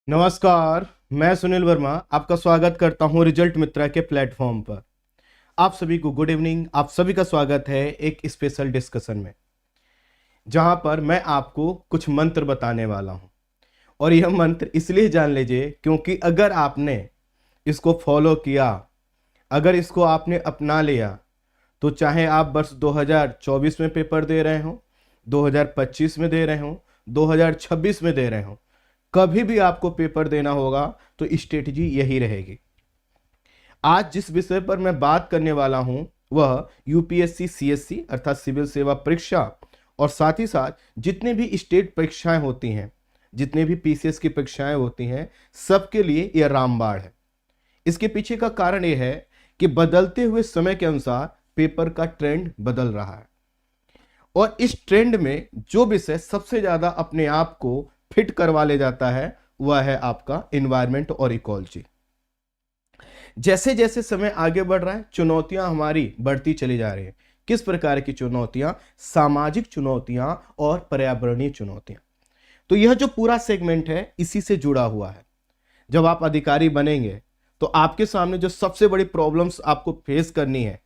नमस्कार। मैं सुनील वर्मा आपका स्वागत करता हूं रिजल्ट मित्रा के प्लेटफॉर्म पर। आप सभी को गुड इवनिंग। आप सभी का स्वागत है एक स्पेशल डिस्कशन में, जहां पर मैं आपको कुछ मंत्र बताने वाला हूं। और यह मंत्र इसलिए जान लीजिए क्योंकि अगर आपने इसको फॉलो किया, अगर इसको आपने अपना लिया, तो चाहे आप वर्ष 2024 में पेपर दे रहे हो, 2025 में दे रहे हो, 2026 में दे रहे हो, कभी भी आपको पेपर देना होगा तो स्ट्रेटजी यही रहेगी। आज जिस विषय पर मैं बात करने वाला हूं वह यूपीएससी सीएससी अर्थात सिविल सेवा परीक्षा और साथ ही साथ जितने भी स्टेट परीक्षाएं होती हैं, जितने भी पीसीएस की परीक्षाएं होती हैं, सबके लिए यह रामबाण है। इसके पीछे का कारण यह है कि बदलते हुए समय के अनुसार पेपर का ट्रेंड बदल रहा है और इस ट्रेंड में जो विषय सबसे ज्यादा अपने आप को फिट करवा ले जाता है वह है आपका एनवायरनमेंट और इकोलॉजी। जैसे जैसे समय आगे बढ़ रहा है चुनौतियां हमारी बढ़ती चली जा रही है। किस प्रकार की चुनौतियां? सामाजिक चुनौतियां और पर्यावरणीय चुनौतियां। तो यह जो पूरा सेगमेंट है इसी से जुड़ा हुआ है। जब आप अधिकारी बनेंगे तो आपके सामने जो सबसे बड़ी प्रॉब्लम्स आपको फेस करनी है,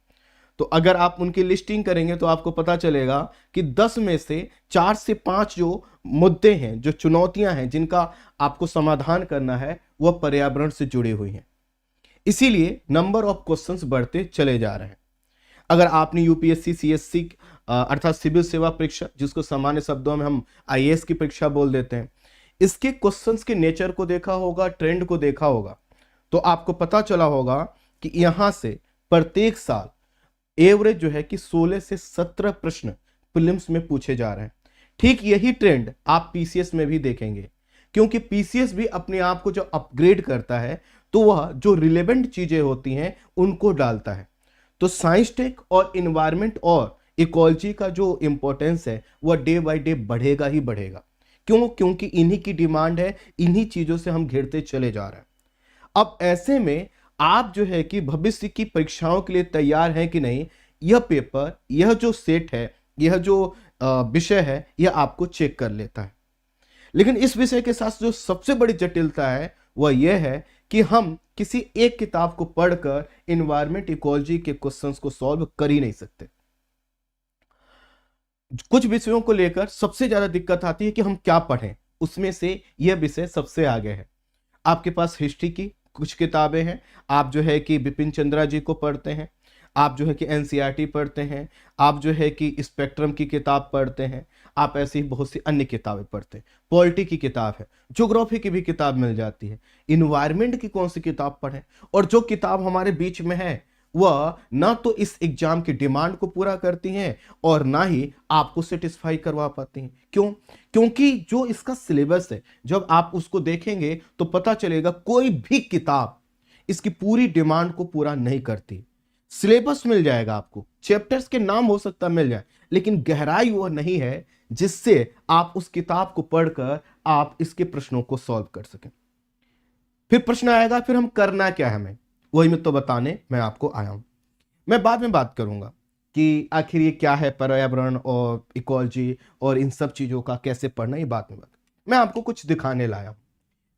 तो अगर आप उनकी लिस्टिंग करेंगे तो आपको पता चलेगा कि 10 में से 4 से 5 जो मुद्दे हैं, जो चुनौतियां हैं जिनका आपको समाधान करना है, वह पर्यावरण से जुड़ी हुई हैं। इसीलिए नंबर ऑफ क्वेश्चंस बढ़ते चले जा रहे हैं। अगर आपने यूपीएससी सीएससी अर्थात सिविल सेवा परीक्षा, जिसको सामान्य शब्दों में हम आईएएस की परीक्षा बोल देते हैं, इसके क्वेश्चंस के नेचर को देखा होगा, ट्रेंड को देखा होगा, तो आपको पता चला होगा कि यहां से प्रत्येक साल एवरेज जो है कि 16 से 17 प्रश्न प्रीलिम्स में पूछे जा रहे हैं। ठीक यही ट्रेंड आप पीसीएस में भी देखेंगे, क्योंकि पीसीएस भी अपने आप को जो अपग्रेड करता है तो वह जो रिलेवेंट चीजें होती हैं उनको डालता है। तो साइंस टेक और इन्वायरमेंट और इकोलॉजी का जो इंपॉर्टेंस है वह डे बाय डे बढ़ेगा ही बढ़ेगा। क्यों? क्योंकि इन्हीं की डिमांड है, इन्हीं चीजों से हम घिरते चले जा रहे हैं। अब ऐसे में आप जो है कि भविष्य की परीक्षाओं के लिए तैयार हैं कि नहीं, यह पेपर, यह जो सेट है, यह जो विषय है, यह आपको चेक कर लेता है। लेकिन इस विषय के साथ जो सबसे बड़ी जटिलता है वह यह है कि हम किसी एक किताब को पढ़कर एनवायरमेंट इकोलॉजी के क्वेश्चंस को सॉल्व कर ही नहीं सकते। कुछ विषयों को लेकर सबसे ज्यादा दिक्कत आती है कि हम क्या पढ़ें। उसमें से यह विषय सबसे आगे है। आपके पास हिस्ट्री की कुछ किताबें हैं, आप जो है कि बिपिन चंद्रा जी को पढ़ते हैं, आप जो है कि एनसीईआरटी पढ़ते हैं, आप जो है कि स्पेक्ट्रम की किताब पढ़ते हैं, आप ऐसी बहुत सी अन्य किताबें पढ़ते हैं। पॉलिटी की किताब है, ज्योग्राफी की भी किताब मिल जाती है। इन्वायरमेंट की कौन सी किताब पढ़ें? और जो किताब हमारे बीच में है वह ना तो इस एग्जाम की डिमांड को पूरा करती हैं और ना ही आपको सेटिस्फाई करवा पाती हैं। क्यों? क्योंकि जो इसका सिलेबस है, जब आप उसको देखेंगे तो पता चलेगा कोई भी किताब इसकी पूरी डिमांड को पूरा नहीं करती। सिलेबस मिल जाएगा आपको, चैप्टर्स के नाम हो सकता मिल जाए, लेकिन गहराई वह नहीं है जिससे आप उस किताब को पढ़कर आप इसके प्रश्नों को सॉल्व कर सकें। फिर प्रश्न आएगा, फिर हम करना क्या है हमें? वही मैं तो बताने मैं आपको आया हूं। मैं बाद में बात करूंगा कि आखिर ये क्या है पर्यावरण और इकोलॉजी और इन सब चीजों का कैसे पढ़ना, ये बाद में बात। मैं आपको कुछ दिखाने लाया हूं।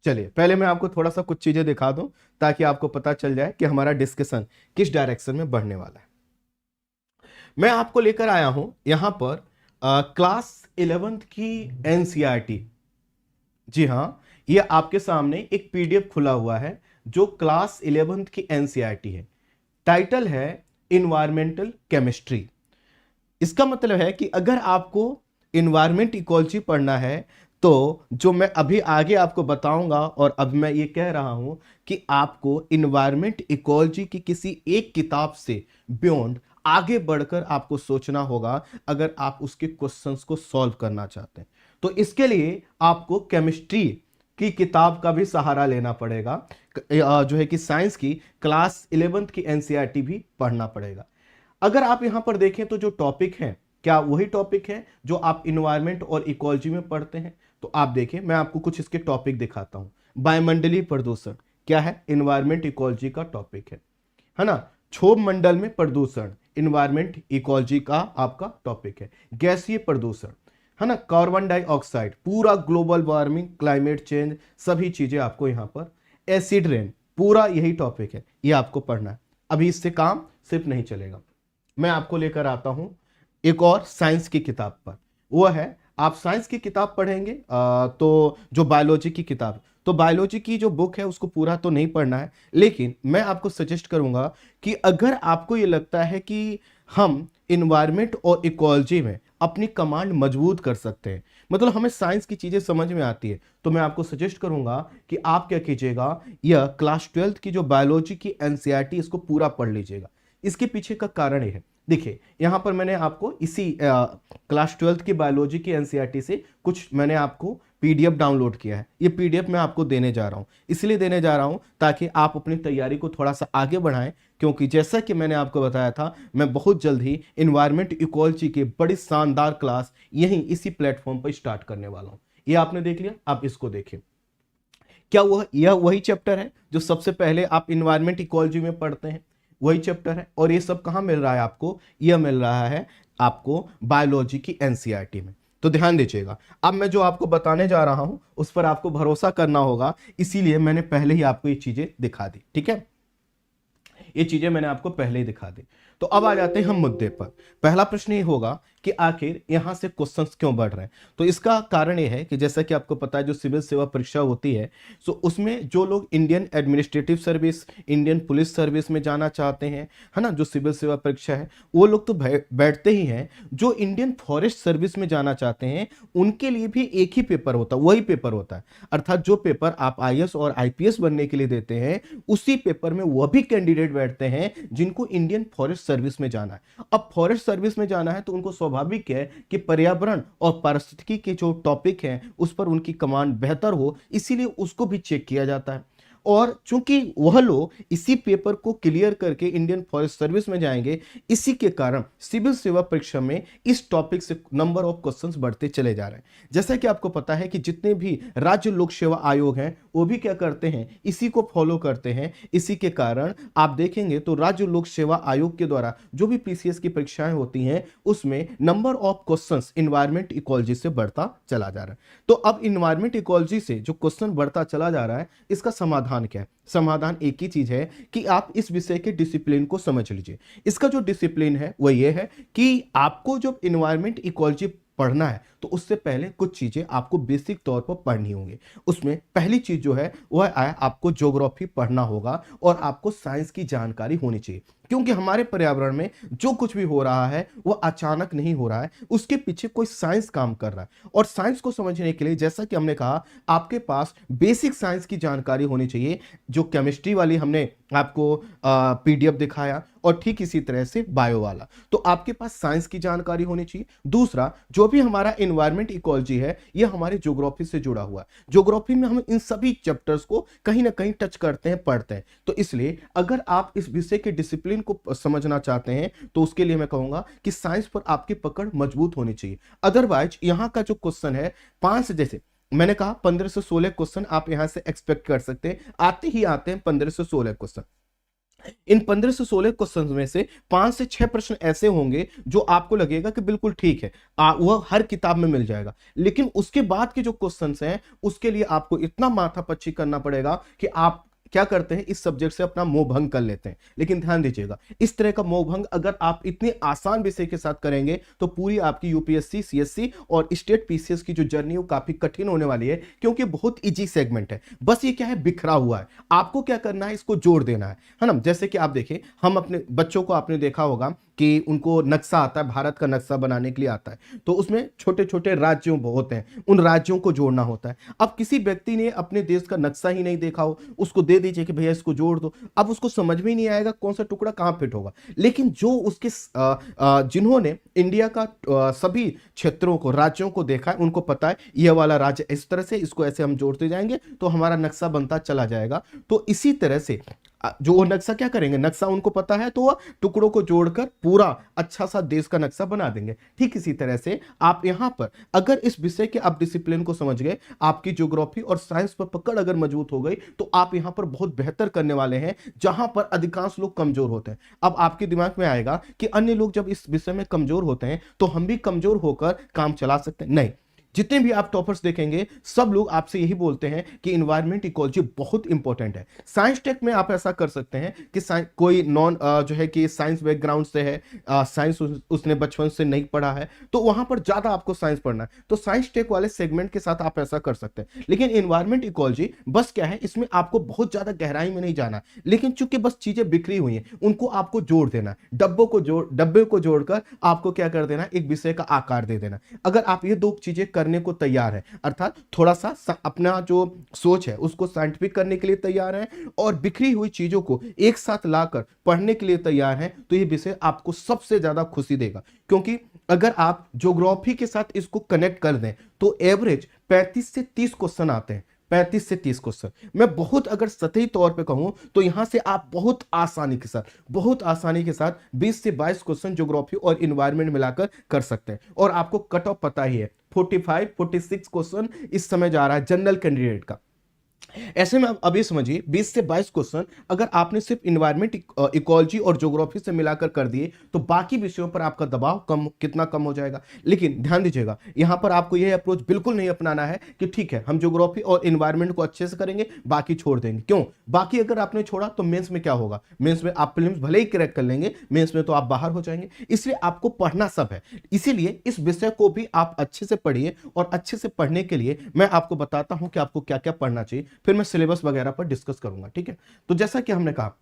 चलिए पहले मैं आपको थोड़ा सा कुछ चीजें दिखा दूं ताकि आपको पता चल जाए कि हमारा डिस्कशन किस डायरेक्शन में बढ़ने वाला है। मैं आपको लेकर आया हूं यहां पर क्लास 11th की एनसीईआरटी। जी हाँ, ये आपके सामने एक पीडीएफ खुला हुआ है जो क्लास 11th की एनसीईआरटी है। टाइटल है इन्वायरमेंटल केमिस्ट्री। इसका मतलब है कि अगर आपको इन्वायरमेंट इकोलॉजी पढ़ना है तो जो मैं अभी आगे आपको बताऊंगा, और अब मैं ये कह रहा हूं कि आपको इन्वायरमेंट इकोलॉजी की किसी एक किताब से बियॉन्ड आगे बढ़कर आपको सोचना होगा अगर आप उसके क्वेश्चंस को सॉल्व करना चाहते हैं। तो इसके लिए आपको केमिस्ट्री की किताब का भी सहारा लेना पड़ेगा, जो है कि साइंस की क्लास 11th की एनसीईआरटी भी पढ़ना पड़ेगा। अगर आप यहां पर देखें तो जो टॉपिक है, क्या वही टॉपिक है जो आप इन्वायरमेंट और इकोलॉजी में पढ़ते हैं? तो आप देखें, मैं आपको कुछ इसके टॉपिक दिखाता हूं। वायुमंडलीय प्रदूषण क्या है? इन्वायरमेंट इकोलॉजी का टॉपिक है ना। क्षोभ मंडल में प्रदूषण इन्वायरमेंट इकोलॉजी का आपका टॉपिक है। गैसीय प्रदूषण है ना, कार्बन डाइऑक्साइड, पूरा ग्लोबल वार्मिंग, क्लाइमेट चेंज, सभी चीजें आपको यहाँ पर, एसिड रेन, पूरा यही टॉपिक है, ये आपको पढ़ना है। अभी इससे काम सिर्फ नहीं चलेगा, मैं आपको लेकर आता हूं एक और साइंस की किताब पर। वो है, आप साइंस की किताब पढ़ेंगे तो जो बायोलॉजी की किताब, तो बायोलॉजी की जो बुक है उसको पूरा तो नहीं पढ़ना है, लेकिन मैं आपको सजेस्ट करूंगा कि अगर आपको ये लगता है कि हम इन्वायरमेंट और इकोलॉजी में अपनी कमांड मजबूत कर सकते हैं, मतलब हमें साइंस की चीजें समझ में आती है, तो मैं आपको सजेस्ट करूंगा कि आप क्या कीजिएगा, यह क्लास 12th की जो बायोलॉजी की एनसीईआरटी, इसको पूरा पढ़ लीजिएगा। इसके पीछे का कारण ये है, देखिए यहां पर मैंने आपको इसी क्लास 12th की बायोलॉजी की एनसीईआरटी से कुछ मैंने आपको पीडीएफ डाउनलोड किया है। ये पीडीएफ मैं आपको देने जा रहा हूं, इसलिए देने जा रहा हूं ताकि आप अपनी तैयारी को थोड़ा सा आगे बढ़ाएं, क्योंकि जैसा कि मैंने आपको बताया था, मैं बहुत जल्द ही इन्वायरमेंट इकोलॉजी की बड़ी शानदार क्लास यहीं इसी प्लेटफॉर्म पर स्टार्ट करने वाला हूं। ये आपने देख लिया, आप इसको देखिए। क्या यह वही चैप्टर है जो सबसे पहले आप इन्वायरमेंट इकोलॉजी में पढ़ते हैं, वही चैप्टर है। और ये सब कहां मिल रहा है आपको, यह मिल रहा है आपको बायोलॉजी की एनसीईआरटी में। तो ध्यान दीजिएगा, अब मैं जो आपको बताने जा रहा हूं उस पर आपको भरोसा करना होगा, इसीलिए मैंने पहले ही आपको ये चीजें दिखा दी, ठीक है, ये चीजें मैंने आपको पहले ही दिखा दी। तो अब आ जाते हैं हम मुद्दे पर। पहला प्रश्न ये होगा कि आखिर यहां से क्वेश्चंस क्यों बढ़ रहे हैं। तो इसका कारण यह है कि जैसा कि आपको पता है, जो सिविल सेवा परीक्षा होती है, सो उसमें जो लोग Indian administrative service, Indian police service में जाना चाहते हैं, है ना, जो सिविल सेवा परीक्षा है, वो लोग तो बैठते ही हैं। जो इंडियन फॉरेस्ट सर्विस में जाना चाहते हैं उनके लिए भी एक ही पेपर होता है, वही पेपर होता है। अर्थात जो पेपर आप आईएएस और आईपीएस बनने के लिए देते हैं, उसी पेपर में वह भी कैंडिडेट बैठते हैं जिनको इंडियन फॉरेस्ट सर्विस में जाना है। अब फॉरेस्ट सर्विस में जाना है तो उनको स्वाभाविक है कि पर्यावरण और पारिस्थितिकी के जो टॉपिक हैं उस पर उनकी कमांड बेहतर हो, इसीलिए उसको भी चेक किया जाता है। और चूंकि वह लोग इसी पेपर को क्लियर करके इंडियन फॉरेस्ट सर्विस में जाएंगे, इसी के कारण सिविल सेवा परीक्षा में इस टॉपिक से नंबर ऑफ क्वेश्चंस बढ़ते चले जा रहे हैं। जैसा कि आपको पता है कि जितने भी राज्य लोक सेवा आयोग हैं वो भी क्या करते हैं, इसी को फॉलो करते हैं। इसी के कारण आप देखेंगे तो राज्य लोक सेवा आयोग के द्वारा जो भी पीसीएस की परीक्षाएं होती हैं उसमें number of questions environment ecology से बढ़ता चला जा रहा है। तो अब इन्वायरमेंट इकोलॉजी से जो क्वेश्चन बढ़ता चला जा रहा है, इसका समाधान क्या है? समाधान एक ही चीज है कि आप इस विषय के डिसिप्लिन को समझ लीजिए। इसका जो डिसिप्लिन है वो ये है कि आपको जब इन्वायरमेंट इकोलॉजी पढ़ना है तो उससे पहले कुछ चीजें आपको बेसिक तौर पर पढ़नी होंगी। उसमें पहली चीज जो है वह है आपको ज्योग्राफी पढ़ना होगा और आपको साइंस की जानकारी होनी चाहिए, क्योंकि हमारे पर्यावरण में जो कुछ भी हो रहा है वह अचानक नहीं हो रहा है, उसके पीछे कोई साइंस काम कर रहा है। और साइंस को समझने के लिए जैसा कि हमने कहा, आपके पास बेसिक साइंस की जानकारी होनी चाहिए, जो केमिस्ट्री वाली हमने आपको पीडीएफ दिखाया, और ठीक इसी तरह से बायो वाला। तो आपके पास साइंस की जानकारी होनी चाहिए। दूसरा, जो भी हमारा इन्वायरमेंट इकोलॉजी है यह हमारे ज्योग्राफी से जुड़ा हुआ है। ज्योग्राफी में हम इन सभी चैप्टर्स को कहीं ना कहीं टच करते हैं, पढ़ते हैं। तो इसलिए अगर आप इस विषय के डिसिप्लिन को समझना चाहते हैं तो उसके लिए मैं कहूंगा कि साइंस पर आपकी पकड़ मजबूत होनी चाहिए। अदरवाइज यहां का जो क्वेश्चन है 5 से, जैसे मैंने कहा 15 से 16 क्वेश्चन आप यहां से एक्सपेक्ट कर सकते हैं, आते ही आते हैं 15 से 16 क्वेश्चन। इन 15 से 16 क्वेश्चन में से 5 से 6 प्रश्न ऐसे होंगे जो आपको लगेगा कि बिल्कुल ठीक है, वह हर किताब में मिल जाएगा। लेकिन उसके बाद के जो क्वेश्चंस हैं उसके लिए आपको इतना माथापच्ची करना पड़ेगा कि आप क्या करते हैं, इस सब्जेक्ट से अपना मोह भंग कर लेते हैं। लेकिन ध्यान दीजिएगा, इस तरह का मोह भंग अगर आप इतने आसान विषय के साथ करेंगे तो पूरी आपकी यूपीएससी, सीएससी और स्टेट पीसीएस की जो जर्नी वो काफी कठिन होने वाली है, क्योंकि बहुत इजी सेगमेंट है। बस ये क्या है, बिखरा हुआ है। आपको क्या करना है, इसको जोड़ देना है ना। जैसे कि आप देखें, हम अपने बच्चों को आपने देखा होगा कि उनको नक्शा आता है, भारत का नक्शा बनाने के लिए आता है, तो उसमें छोटे छोटे राज्यों होते हैं, उन राज्यों को जोड़ना होता है। अब किसी व्यक्ति ने अपने देश का नक्शा ही नहीं देखा हो, उसको दे दीजिए कि भैया इसको जोड़ दो, अब उसको समझ में ही नहीं आएगा कौन सा टुकड़ा कहां फिट होगा। लेकिन जो उसके जिन्होंने इंडिया का सभी क्षेत्रों को, राज्यों को देखा है, उनको पता है यह वाला राज्य इस तरह से, इसको ऐसे हम जोड़ते जाएंगे तो हमारा नक्शा बनता चला जाएगा। तो इसी तरह से जो वो नक्शा क्या करेंगे, नक्शा उनको पता है तो वो टुकड़ों को जोड़कर पूरा अच्छा सा देश का नक्शा बना देंगे। ठीक इसी तरह से आप यहां पर अगर इस विषय के आप डिसिप्लिन को समझ गए, आपकी ज्योग्राफी और साइंस पर पकड़ अगर मजबूत हो गई, तो आप यहां पर बहुत बेहतर करने वाले हैं, जहां पर अधिकांश लोग कमजोर होते हैं। अब आपके दिमाग में आएगा कि अन्य लोग जब इस विषय में कमजोर होते हैं तो हम भी कमजोर होकर काम चला सकते हैं। नहीं, जितने भी आप टॉपर्स देखेंगे सब लोग आपसे यही बोलते हैं कि इन्वायरमेंट इकोलॉजी बहुत इंपॉर्टेंट है। साइंस टेक में आप ऐसा कर सकते हैं कि कोई नॉन जो है कि साइंस बैकग्राउंड से है, साइंस उसने बचपन से नहीं पढ़ा है, तो वहां पर ज्यादा आपको साइंस पढ़ना है, तो साइंस टेक वाले सेगमेंट के साथ आप ऐसा कर सकते हैं। लेकिन इन्वायरमेंट इकोलॉजी बस क्या है, इसमें आपको बहुत ज्यादा गहराई में नहीं जाना, लेकिन चूंकि बस चीजें बिखरी हुई हैं उनको आपको जोड़ देना, डब्बे को जोड़कर आपको क्या कर देना, एक विषय का आकार दे देना। अगर आप ये दो चीजें करने को तैयार है, अर्थात थोड़ा सा अपना जो सोच है उसको साइंटिफिक करने के लिए तैयार है और बिखरी हुई चीजों को एक साथ लाकर पढ़ने के लिए तैयार है, तो ये विषय आपको सबसे ज्यादा खुशी देगा। क्योंकि अगर आप ज्योग्राफी के साथ इसको कनेक्ट कर दें तो एवरेज 35 से 30 क्वेश्चन आते हैं। 35 से 30 क्वेश्चन, मैं बहुत अगर सतही तौर पे कहूं तो यहां से आप बहुत आसानी के साथ 20 से 22 क्वेश्चन ज्योग्राफी और इन्वायरमेंट मिलाकर कर सकते हैं। और आपको कट ऑफ पता ही है, 45-46 क्वेश्चन इस समय जा रहा है जनरल कैंडिडेट का। ऐसे में अब अभी समझिए 20 से 22 क्वेश्चन अगर आपने सिर्फ इन्वायरमेंट इकोलॉजी और ज्योग्राफी से मिलाकर कर दिए तो बाकी विषयों पर आपका दबाव कितना कम हो जाएगा। लेकिन ध्यान दीजिएगा, यहां पर आपको यह अप्रोच बिल्कुल नहीं अपनाना है कि ठीक है हम ज्योग्राफी और इन्वायरमेंट को अच्छे से करेंगे बाकी छोड़ देंगे। क्यों? बाकी अगर आपने छोड़ा तो मेंस में क्या होगा, मेंस में आप प्रीलिम्स भले ही क्रैक कर लेंगे, मेंस में तो आप बाहर हो जाएंगे। इसलिए आपको पढ़ना सब है, इसीलिए इस विषय को भी आप अच्छे से पढ़िए। और अच्छे से पढ़ने के लिए मैं आपको बताता हूं कि आपको क्या क्या पढ़ना चाहिए, फिर मैं सिलेबस वगैरह पर डिस्कस करूंगा। ठीक है, तो जैसा कि हमने कहा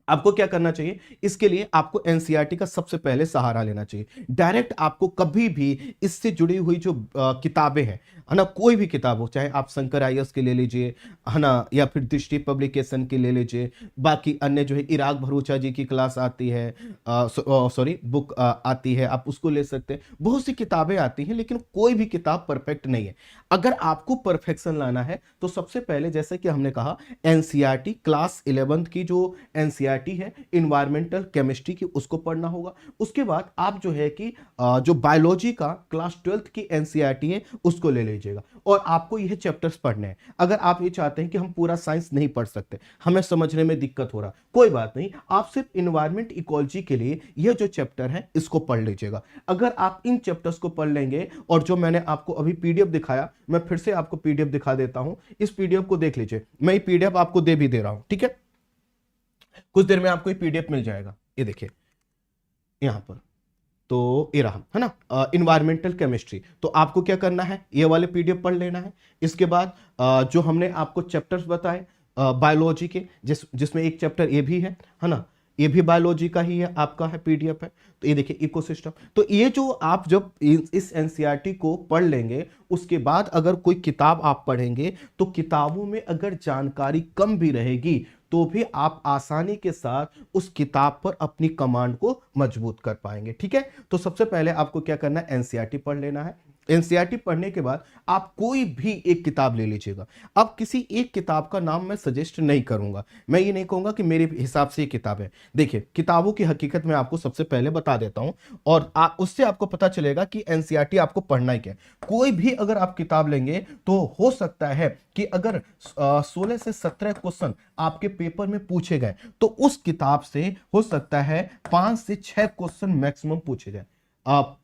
आपको क्या करना चाहिए, इसके लिए आपको एनसीईआरटी का सबसे पहले सहारा लेना चाहिए। डायरेक्ट आपको कभी भी इससे जुड़ी हुई जो किताबें हैं, है ना, कोई भी किताब हो, चाहे आप शंकर आईएएस के ले लीजिए, है ना, या फिर दृष्टि पब्लिकेशन की ले लीजिए, बाकी अन्य जो है इराक भरूचा जी की क्लास आती है, सॉरी बुक आती है, आप उसको ले सकते हैं। बहुत सी किताबें आती हैं, लेकिन कोई भी किताब परफेक्ट नहीं है। अगर आपको परफेक्शन लाना है तो सबसे पहले जैसे कि हमने कहा एनसीईआरटी क्लास 11th की जो एनसीईआरटी है इन्वायरमेंटल केमिस्ट्री की, उसको पढ़ना होगा। उसके बाद आप जो है कि जो बायोलॉजी का क्लास 12th की एनसीईआरटी है उसको ले लीजिएगा और आपको यह चैप्टर्स पढ़ने हैं। अगर आप ये चाहते हैं कि हम पूरा साइंस नहीं पढ़ सकते, हमें समझने में दिक्कत हो रहा, कोई बात नहीं, आप सिर्फ इन्वायरमेंट इकोलॉजी के लिए यह जो चैप्टर है इसको पढ़ लीजिएगा। अगर आप इन चैप्टर्स को पढ़ लेंगे, और जो मैंने आपको अभी पीडीएफ दिखाया, मैं फिर से आपको पीडीएफ दिखा देता हूं, इस पीडीएफ को देख लीजिए, मैं ये पीडीएफ आपको दे भी दे रहा हूं। ठीक है, कुछ देर में आपको ये पीडीएफ मिल जाएगा, ये देखिए यहां पर, तो ये रहा, है ना, इन्वायरमेंटल केमिस्ट्री। तो आपको क्या करना है, ये वाले पीडीएफ पढ़ लेना है। इसके बाद जो हमने आपको चैप्टर्स बताए बायोलॉजी के, जिसमें एक चैप्टर ये भी है ना, ये भी बायोलॉजी का ही है, आपका है पीडीएफ है। तो ये देखिए इकोसिस्टम। तो ये जो आप जब इस एनसीईआरटी को पढ़ लेंगे, उसके बाद अगर कोई किताब आप पढ़ेंगे तो किताबों में अगर जानकारी कम भी रहेगी तो भी आप आसानी के साथ उस किताब पर अपनी कमांड को मजबूत कर पाएंगे। ठीक है, तो सबसे पहले आपको क्या करना है, एनसीईआरटी पढ़ लेना है। एनसीईआरटी पढ़ने के बाद आप कोई भी एक किताब ले लीजिएगा। अब किसी एक किताब का नाम मैं सजेस्ट नहीं करूंगा, मैं ये नहीं कहूंगा कि मेरे हिसाब से ये किताब है। देखिए, किताबों की हकीकत मैं आपको सबसे पहले बता देता हूं और उससे आपको पता चलेगा कि एनसीईआरटी आपको पढ़ना ही क्या है। कोई भी अगर आप किताब लेंगे तो हो सकता है कि अगर 16 से 17 क्वेश्चन आपके पेपर में पूछे गए तो उस किताब से हो सकता है 5 से 6 क्वेश्चन मैक्सिमम पूछे जाए।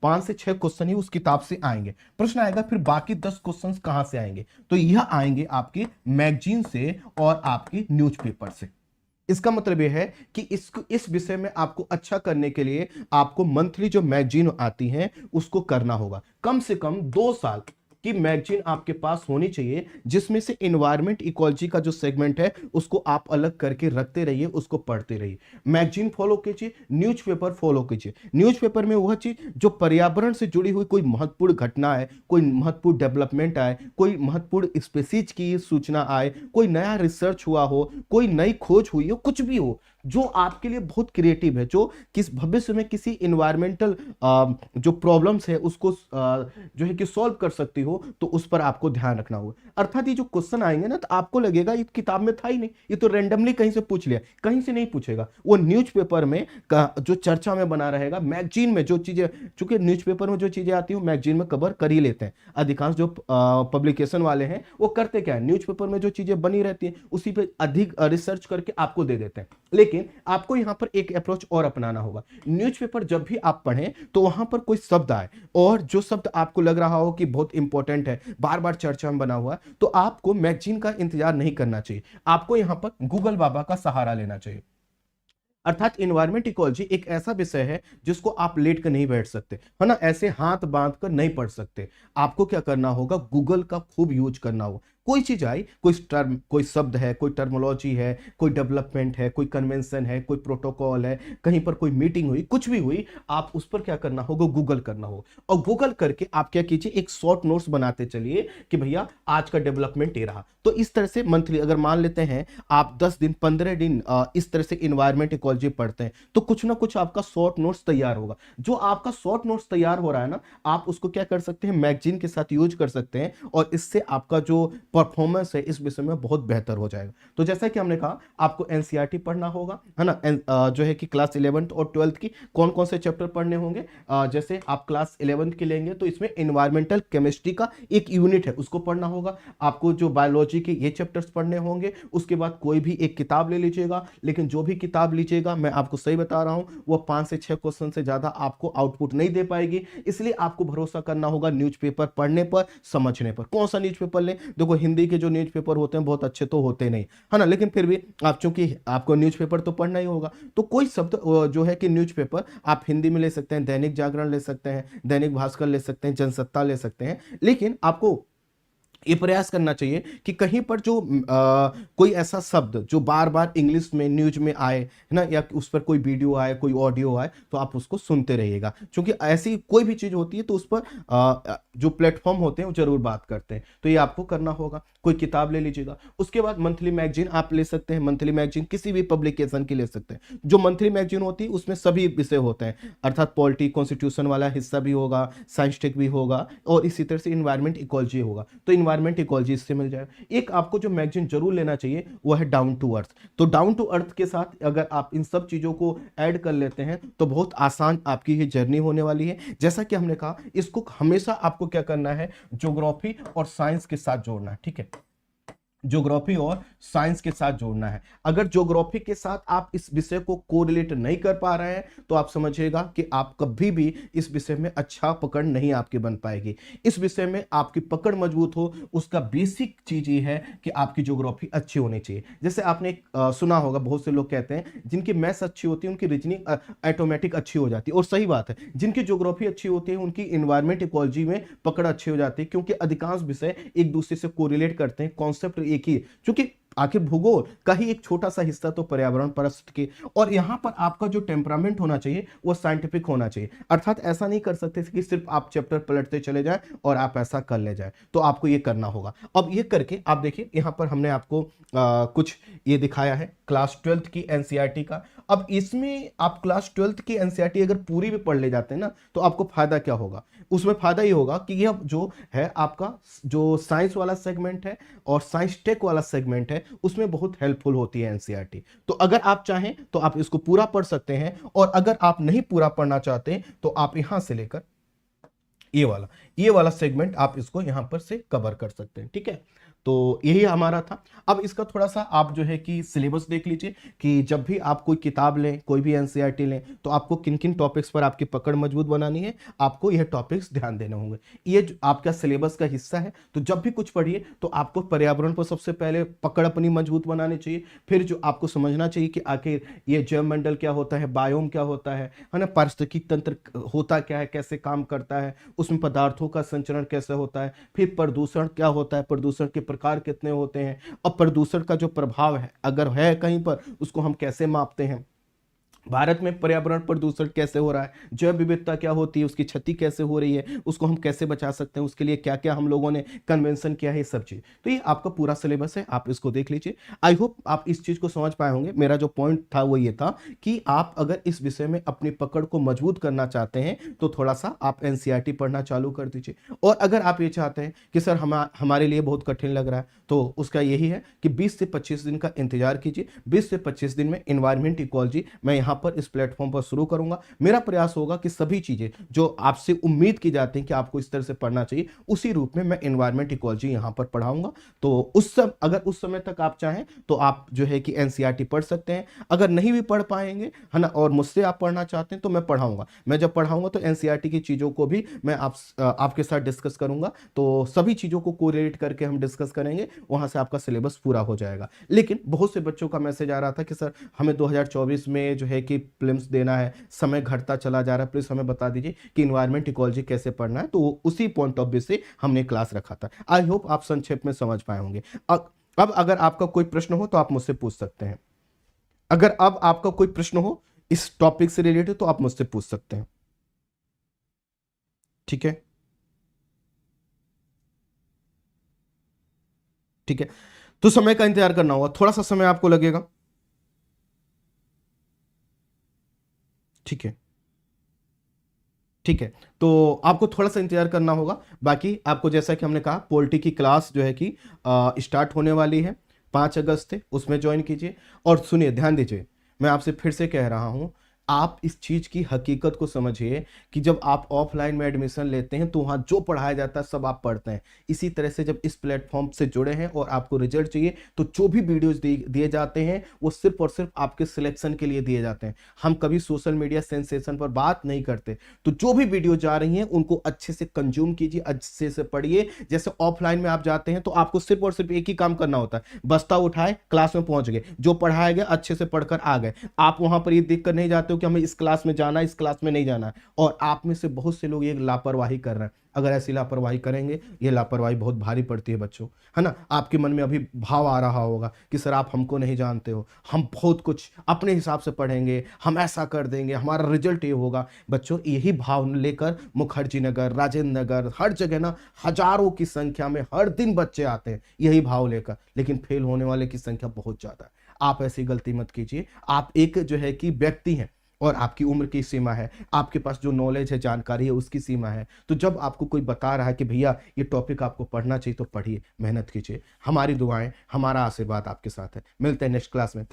5 से 6 क्वेश्चन ही उस किताब से आएंगे। प्रश्न आएगा फिर बाकी 10 क्वेश्चंस कहां से आएंगे, तो यह आएंगे आपके मैगजीन से और आपके न्यूज़पेपर से। इसका मतलब यह है कि इस विषय में आपको अच्छा करने के लिए आपको मंथली जो मैगजीन आती हैं उसको करना होगा। कम से कम 2 साल की मैगजीन आपके पास होनी चाहिए, जिसमें से इन्वायरमेंट इकोलॉजी का जो सेगमेंट है उसको आप अलग करके रखते रहिए, उसको पढ़ते रहिए। मैगजीन फॉलो कीजिए, न्यूज़पेपर फॉलो कीजिए। न्यूज़पेपर में वह चीज जो पर्यावरण से जुड़ी हुई कोई महत्वपूर्ण घटना है, कोई महत्वपूर्ण डेवलपमेंट आए, कोई महत्वपूर्ण स्पीसीज की सूचना आए, कोई नया रिसर्च हुआ हो, कोई नई खोज हुई हो, कुछ भी हो, जो आपके लिए बहुत क्रिएटिव है, जो किस भविष्य में किसी इन्वायरमेंटल जो प्रॉब्लम्स है उसको जो है कि सॉल्व कर सकती हो, तो उस पर आपको ध्यान रखना होगा। अर्थात ये जो क्वेश्चन आएंगे ना, तो आपको लगेगा ये किताब में था ही नहीं, ये तो रैंडमली कहीं से पूछ लिया, कहीं से नहीं पूछेगा। वो न्यूज़पेपर में जो चर्चा में बना रहेगा, मैगजीन में जो चीजें, चूंकि न्यूज़पेपर में जो चीजें आती हैं मैगजीन में कवर कर ही लेते हैं। अधिकांश जो पब्लिकेशन वाले हैं वो करते क्या है, न्यूज़पेपर में जो चीजें बनी रहती हैं उसी पे अधिक रिसर्च करके आपको दे देते हैं। लेकिन आपको यहां पर एक अप्रोच और अपनाना होगा। न्यूज़पेपर जब भी आप पढ़ें तो वहां पर कोई शब्द आए और जो शब्द आपको लग रहा हो कि बहुत इंपॉर्टेंट है, बार बार चर्चा में बना हुआ है, तो आपको मैगजीन का इंतजार नहीं करना चाहिए, आपको यहां पर गूगल बाबा का सहारा लेना चाहिए। अर्थात इन्वायरमेंट इकोलॉजी एक ऐसा विषय है जिसको आप लेट कर नहीं बैठ सकते, है ना, ऐसे हाथ बांध कर नहीं पढ़ सकते। आपको क्या करना होगा, गूगल का खूब यूज करना होगा। कोई चीज आई, कोई टर्म, कोई शब्द है, कोई टर्मोलॉजी है, कोई डेवलपमेंट है, कोई कन्वेंशन है, कोई प्रोटोकॉल है, कहीं पर कोई मीटिंग हुई, कुछ भी हुई, आप उस पर क्या करना होगा, गूगल करना होगा। और गूगल करके आप क्या कीजिए, एक शॉर्ट नोट्स बनाते चलिए कि भैया आज का डेवलपमेंट ये रहा। तो इस तरह से मंथली अगर मान लेते हैं आप 10 दिन 15 दिन इस तरह से इन्वायरमेंट इकोलॉजी पढ़ते हैं, तो कुछ ना कुछ आपका शॉर्ट नोट्स तैयार होगा। जो आपका शॉर्ट नोट्स तैयार हो रहा है ना, आप उसको क्या कर सकते हैं, मैगजीन के साथ यूज कर सकते हैं, और इससे आपका जो परफॉर्मेंस है इस विषय में बहुत बेहतर हो जाएगा। तो जैसा कि हमने कहा, आपको एनसीईआरटी पढ़ना होगा, है ना, जो है कि क्लास 11th और 12th की कौन कौन से चैप्टर पढ़ने होंगे। जैसे आप क्लास 11th की लेंगे तो इसमें एनवायरमेंटल केमिस्ट्री का एक यूनिट है, उसको पढ़ना होगा। आपको जो बायोलॉजी के ये चैप्टर्स पढ़ने होंगे, उसके बाद कोई भी एक किताब ले लीजिएगा। लेकिन जो भी किताब लीजिएगा, मैं आपको सही बता रहा हूं, वो 5 से 6 क्वेश्चन से ज्यादा आपको आउटपुट नहीं दे पाएगी। इसलिए आपको भरोसा करना होगा न्यूज़पेपर पढ़ने पर, समझने पर। कौन सा न्यूज़पेपर लें, देखो हिंदी के जो न्यूज़पेपर होते हैं बहुत अच्छे तो होते नहीं, है ना, लेकिन फिर भी आप, चूंकि आपको न्यूज़पेपर तो पढ़ना ही होगा, तो कोई शब्द जो है कि न्यूज़पेपर आप हिंदी में ले सकते हैं, दैनिक जागरण ले सकते हैं, दैनिक भास्कर ले सकते हैं, जनसत्ता ले सकते हैं। लेकिन आपको ये प्रयास करना चाहिए कि कहीं पर जो कोई ऐसा शब्द जो बार बार इंग्लिश में न्यूज में आए, है ना, या उस पर कोई वीडियो आए, कोई ऑडियो आए, तो आप उसको सुनते रहिएगा। क्योंकि ऐसी कोई भी चीज होती है तो उस पर जो प्लेटफॉर्म होते हैं वो जरूर बात करते हैं, तो ये आपको करना होगा। कोई किताब ले लीजिएगा। उसके बाद मंथली मैगजीन आप ले सकते हैं, मंथली मैगजीन किसी भी पब्लिकेशन की ले सकते हैं। जो मंथली मैगजीन होती है उसमें सभी विषय होते हैं, अर्थात पॉलिटी कॉन्स्टिट्यूशन वाला हिस्सा भी होगा, साइंस टेक भी होगा, और इसी तरह से इन्वायरमेंट इकोलॉजी होगा। तो इन्वायरमेंट इकोलॉजी इससे मिल जाएगा। एक आपको जो मैगजीन जरूर लेना चाहिए वो है डाउन टू अर्थ। तो डाउन टू अर्थ के साथ अगर आप इन सब चीजों को ऐड कर लेते हैं तो बहुत आसान आपकी ये जर्नी होने वाली है। जैसा कि हमने कहा, इसको हमेशा आपको क्या करना है, ज्योग्राफी और साइंस के साथ जोड़ना है, ठीक है, ज्योग्राफी और साइंस के साथ जोड़ना है। अगर ज्योग्राफी के साथ आप इस विषय को कोरिलेट नहीं कर पा रहे हैं तो आप समझिएगा कि आप कभी भी इस विषय में अच्छा पकड़ नहीं आपकी बन पाएगी। इस विषय में आपकी पकड़ मजबूत हो, उसका बेसिक चीज ये है कि आपकी ज्योग्राफी अच्छी होनी चाहिए। जैसे आपने सुना होगा, बहुत से लोग कहते हैं जिनकी मैथ्स अच्छी होती है उनकी रीजनिंग ऑटोमेटिक अच्छी हो जाती है, और सही बात है। जिनकी ज्योग्राफी अच्छी होती है उनकी इन्वायरमेंट इकोलॉजी में पकड़ अच्छी हो जाती है, क्योंकि अधिकांश विषय एक दूसरे से कोरिलेट करते हैं, कॉन्सेप्ट एक ही, क्योंकि आखिर भूगोल का ही एक छोटा सा हिस्सा तो पर्यावरण परिस्थिति के, और यहां पर आपका जो टेम्परामेंट होना चाहिए वो साइंटिफिक होना चाहिए। अर्थात ऐसा नहीं कर सकते कि सिर्फ आप चैप्टर पलटते चले जाएं और आप ऐसा कर ले जाएं, तो आपको ये करना होगा। अब ये करके आप देखिए, यहां पर हमने आपको कुछ ये दिखाया है क्लास 12th की एनसीईआरटी का। अब इसमें आप क्लास 12th की एनसीईआरटी अगर पूरी भी पढ़ ले जाते हैं ना, तो आपको फायदा क्या होगा, उसमें फायदा ये होगा कि यह जो है आपका जो साइंस वाला सेगमेंट है और साइंस टेक वाला सेगमेंट है उसमें बहुत हेल्पफुल होती है एनसीईआरटी। तो अगर आप चाहें तो आप इसको पूरा पढ़ सकते हैं, और अगर आप नहीं पूरा पढ़ना चाहते तो आप यहां से लेकर ये वाला सेगमेंट आप इसको यहां पर से कवर कर सकते हैं, ठीक है। तो यही हमारा था। अब इसका थोड़ा सा आप जो है कि सिलेबस देख लीजिए कि जब भी आप कोई किताब लें, कोई भी एनसीईआरटी लें, तो आपको किन किन टॉपिक्स पर आपकी पकड़ मजबूत बनानी है, आपको यह टॉपिक्स ध्यान देने होंगे। ये आपका सिलेबस का हिस्सा है। तो जब भी कुछ पढ़िए तो आपको पर्यावरण पर सबसे पहले पकड़ अपनी मजबूत बनानी चाहिए। फिर जो आपको समझना चाहिए कि आखिर ये जैवमंडल क्या होता है, बायोम क्या होता है ना, पारिस्थितिकी तंत्र होता क्या है, कैसे काम करता है, उसमें पदार्थों का संचरण कैसे होता है, फिर प्रदूषण क्या होता है, प्रदूषण के प्रकार कितने होते हैं, और प्रदूषण का जो प्रभाव है अगर है कहीं पर, उसको हम कैसे मापते हैं, भारत में पर्यावरण प्रदूषण कैसे हो रहा है, जैव विविधता क्या होती है, उसकी क्षति कैसे हो रही है, उसको हम कैसे बचा सकते हैं, उसके लिए क्या क्या हम लोगों ने कन्वेंशन किया है, ये सब चीज़। तो ये आपका पूरा सिलेबस है, आप इसको देख लीजिए। आई होप आप इस चीज़ को समझ पाए होंगे। मेरा जो पॉइंट था वो ये था कि आप अगर इस विषय में अपनी पकड़ को मजबूत करना चाहते हैं तो थोड़ा सा आप एनसीईआरटी पढ़ना चालू कर दीजिए। और अगर आप ये चाहते हैं कि सर हमारे लिए बहुत कठिन लग रहा है, तो उसका यही है कि 20 से 25 दिन का इंतजार कीजिए। 20 से 25 दिन में एनवायरमेंट इकोलॉजी मैं यहाँ पर इस प्लेटफॉर्म पर शुरू करूंगा। मेरा प्रयास होगा कि सभी चीजें जो आपसे उम्मीद की जाती हैं कि आपको इस तरह से पढ़ना चाहिए, उसी रूप में मैं एनवायरमेंट इकोलॉजी यहाँ पर पढ़ाऊंगा। तो अगर उस समय तक आप चाहें तो आप जो है कि एनसीईआरटी पढ़ सकते हैं। अगर नहीं भी पढ़ पाएंगे है ना, और मुझसे आप पढ़ना चाहते हैं तो मैं पढ़ाऊंगा। मैं जब पढ़ाऊंगा तो एनसीईआरटी की चीजों को भी मैं आपके साथ डिस्कस करूंगा। तो सभी चीजों को कोरिलेट करके हम डिस्कस करेंगे, वहां से आपका सिलेबस पूरा हो जाएगा। लेकिन बहुत से बच्चों का मैसेज आ रहा था कि सर हमें 2024 में जो है कि प्रीलिम्स देना है, समय घटता चला जा रहा है, प्लीज हमें बता दीजिए कि इन्वायरमेंट इकोलॉजी कैसे पढ़ना है। तो उसी पॉइंट ऑफ व्यू से हमने क्लास रखा था। आई होप आप संक्षेप में समझ पाए होंगे। अब अगर आपका कोई प्रश्न हो तो आप मुझसे पूछ सकते हैं। अगर अब आपका कोई प्रश्न हो इस टॉपिक से रिलेटेड तो आप मुझसे पूछ सकते हैं। ठीक है, ठीक है। तो समय का इंतजार करना होगा, थोड़ा सा समय आपको लगेगा। ठीक है, ठीक है। तो आपको थोड़ा सा इंतजार करना होगा। बाकी आपको जैसा कि हमने कहा पॉलिटी की क्लास जो है कि स्टार्ट होने वाली है 5 अगस्त से, उसमें ज्वाइन कीजिए। और सुनिए, ध्यान दीजिए, मैं आपसे फिर से कह रहा हूं, आप इस चीज की हकीकत को समझिए कि जब आप ऑफलाइन में एडमिशन लेते हैं तो वहां जो पढ़ाया जाता है सब आप पढ़ते हैं। इसी तरह से जब इस प्लेटफॉर्म से जुड़े हैं और आपको रिजल्ट चाहिए तो जो भी वीडियोस दिए जाते हैं वो सिर्फ और सिर्फ आपके सिलेक्शन के लिए दिए जाते हैं। हम कभी सोशल मीडिया सेंसेशन पर बात नहीं करते। तो जो भी वीडियो जा रही हैं उनको अच्छे से कंज्यूम कीजिए, अच्छे से पढ़िए। जैसे ऑफलाइन में आप जाते हैं तो आपको सिर्फ और सिर्फ एक ही काम करना होता है, बस्ता उठाए क्लास में पहुंच गए, जो पढ़ाया गया अच्छे से पढ़कर आ गए। आप वहां पर ये देखकर नहीं जाते हो कि हमें इस क्लास में जाना है, इस क्लास में नहीं जाना है। और आप में से बहुत से लोग ये लापरवाही कर रहे हैं। अगर ऐसी लापरवाही करेंगे, ये लापरवाही बहुत भारी पड़ती है बच्चों, है ना। आपके मन में अभी भाव आ रहा होगा कि सर आप हमको नहीं जानते हो, हम बहुत कुछ अपने हिसाब से पढ़ेंगे, हम ऐसा कर देंगे, हमारा रिजल्ट ये होगा। बच्चों, यही भाव लेकर मुखर्जी नगर, राजेंद्र नगर, हर जगह ना हजारों की संख्या में हर दिन बच्चे आते हैं यही भाव लेकर, लेकिन फेल होने वाले की संख्या बहुत ज्यादा है। आप ऐसी गलती मत कीजिए। आप एक जो है कि व्यक्ति हैं और आपकी उम्र की सीमा है, आपके पास जो नॉलेज है, जानकारी है, उसकी सीमा है। तो जब आपको कोई बता रहा है कि भैया ये टॉपिक आपको पढ़ना चाहिए तो पढ़िए, मेहनत कीजिए। हमारी दुआएं, हमारा आशीर्वाद आपके साथ है। मिलते हैं नेक्स्ट क्लास में।